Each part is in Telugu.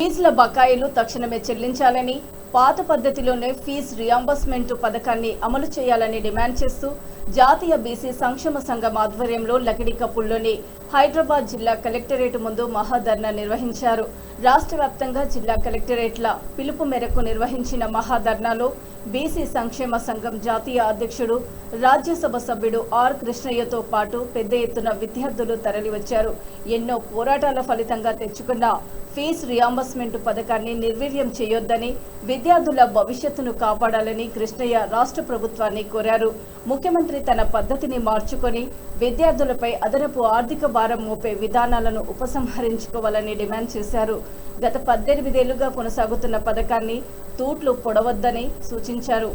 ఫీజుల బకాయిలు తక్షణమే చెల్లించాలని, పాత పద్ధతిలోనే ఫీజు రియంబర్స్మెంట్ పథకాన్ని అమలు చేయాలని డిమాండ్ చేస్తూ జాతీయ బీసీ సంక్షేమ సంఘం ఆధ్వర్యంలో లకిడికప్పుల్లోని హైదరాబాద్ జిల్లా కలెక్టరేట్ ముందు మహాధర్నా నిర్వహించారు. రాష్ట్ర వ్యాప్తంగా జిల్లా కలెక్టరేట్ల పిలుపు మేరకు నిర్వహించిన మహాధర్నాలో బీసీ సంక్షేమ సంఘం జాతీయ అధ్యక్షుడు, రాజ్యసభ సభ్యుడు ఆర్ కృష్ణయ్యతో పాటు పెద్ద ఎత్తున విద్యార్థులు తరలివచ్చారు. ఎన్నో పోరాటాల ఫలితంగా తెచ్చుకున్న ఫీజు రియంబర్స్మెంట్ పథకాన్ని నిర్వీర్యం చేయొద్దని, విద్యార్థుల భవిష్యత్తును కాపాడాలని కృష్ణయ్య రాష్ట్ర ప్రభుత్వాన్ని కోరారు. ముఖ్యమంత్రి తన పద్ధతిని మార్చుకొని విద్యార్థులపై అదనపు ఆర్థిక భారం మోపే విధానాలను ఉపసంహరించుకోవాలని డిమాండ్ చేశారు. గత 18 ఏళ్లుగా కొనసాగుతున్న పథకాన్ని తూట్లు పొడవద్దని సూచించారు.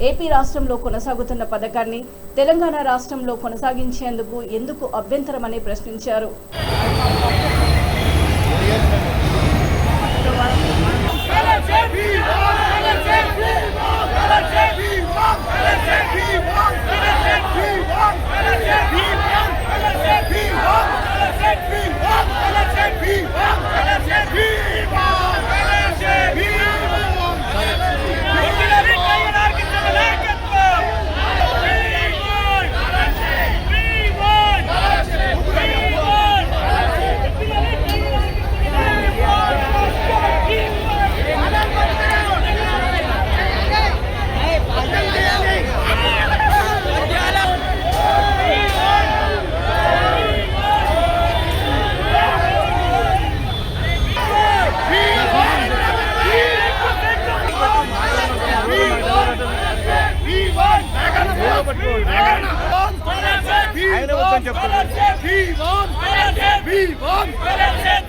ఏపీ రాష్ట్రంలో కొనసాగుతున్న పథకాన్ని తెలంగాణ రాష్ట్రంలో కొనసాగించేందుకు ఎందుకు అభ్యంతరమని ప్రశ్నించారు.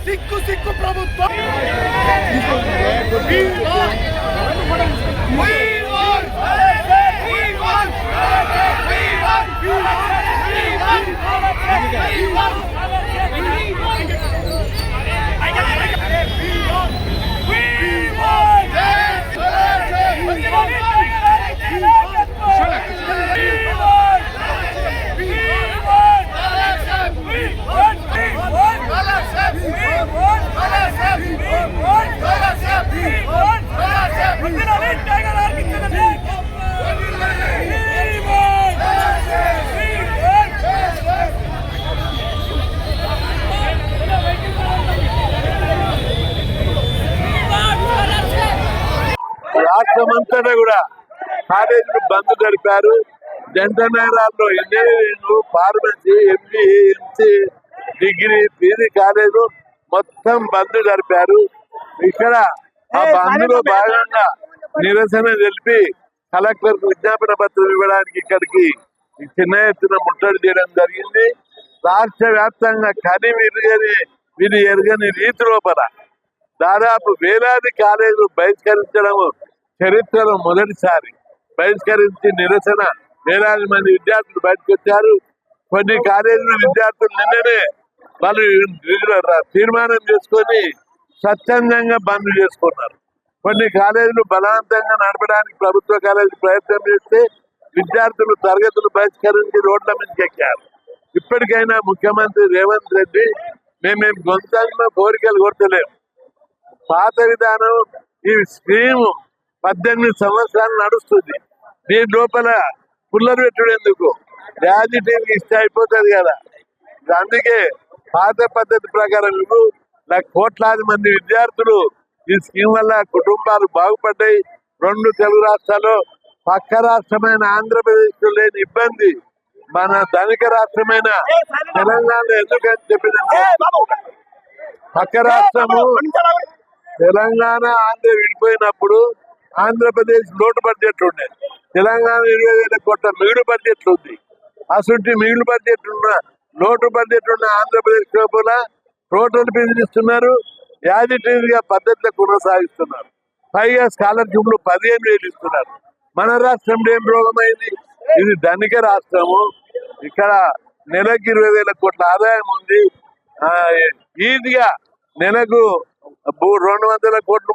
సిక్కు సిక్కు ప్రభుత్వం రాష్ట్రమంతటా కూడా కాలేజీలు బంద్ జరిపారు. జంట నగరాల్లో engineering, pharmacy, MBA, MC, degree, PG కాలేజీలు మొత్తం బంద్ జరిపారు. ఇక్కడ ఆ బంద్ లో భాగంగా నిరసన తెలిపి కలెక్టర్ విజ్ఞాపన పత్రం ఇవ్వడానికి ఇక్కడికి చిన్న ఎత్తున ముట్టడి చేయడం జరిగింది. రాష్ట్ర వ్యాప్తంగా వీరు ఎరగని రీతి లోపల దాదాపు వేలాది కాలేజీలు బహిష్కరించడం చరిత్రలో మొదటిసారి. బహిష్కరించి నిరసన వేలాది మంది విద్యార్థులు బయటకు వచ్చారు. కొన్ని కాలేజీల విద్యార్థులు నిన్ననే వాళ్ళు తీర్మానం చేసుకొని స్వచ్ఛందంగా బంద్ చేసుకున్నారు. కొన్ని కాలేజీలు బలవంతంగా నడపడానికి ప్రభుత్వ కాలేజీ ప్రయత్నం చేస్తే విద్యార్థులు తరగతులు బహిష్కరించి రోడ్ల మీదకి ఎక్కారు. ఇప్పటికైనా ముఖ్యమంత్రి రేవంత్ రెడ్డి మేమేం గొంతంగా కోరికలు కొట్టలేము. పాత విధానం ఈ స్కీమ్ 18 సంవత్సరాలు నడుస్తుంది. దీని లోపల పుల్లలు పెట్టుడేందుకు గ్రాడ్యుయేట్ ఇస్తే అయిపోతుంది కదా. అందుకే పాత పద్ధతి ప్రకారం కోట్లాది మంది విద్యార్థులు ఈ స్కీమ్ వల్ల కుటుంబాలు బాగుపడ్డాయి. 2 తెలుగు రాష్ట్రాల్లో పక్క రాష్ట్రమైన ఆంధ్రప్రదేశ్ లో లేని ఇబ్బంది మన ధనిక రాష్ట్రమైన తెలంగాణ ఎందుకని చెప్పినంటే, పక్క రాష్ట్రము తెలంగాణ ఆంధ్ర విడిపోయినప్పుడు ఆంధ్రప్రదేశ్ లోటు బడ్జెట్ ఉండేది. తెలంగాణ 20,000 కోట్ల మిగులు బడ్జెట్ ఉంది. అసలు మిగులు బడ్జెట్ ఉన్న లోటు బడ్జెట్ ఉన్న ఆంధ్రప్రదేశ్ లోపల టోటల్ ఫీజులు ఇస్తున్నారు. యాజిటీగా పద్ధతిలో కొనసాగిస్తున్నారు. పైగా స్కాలర్షిప్లు 15,000 ఇస్తున్నారు. మన రాష్ట్రంలో ఏం రోగమైంది? ఇది ధనిక రాష్ట్రము. ఇక్కడ నెలకు 20,000 కోట్ల ఆదాయం ఉంది. ఈజీగా నెలకు 200 కోట్లు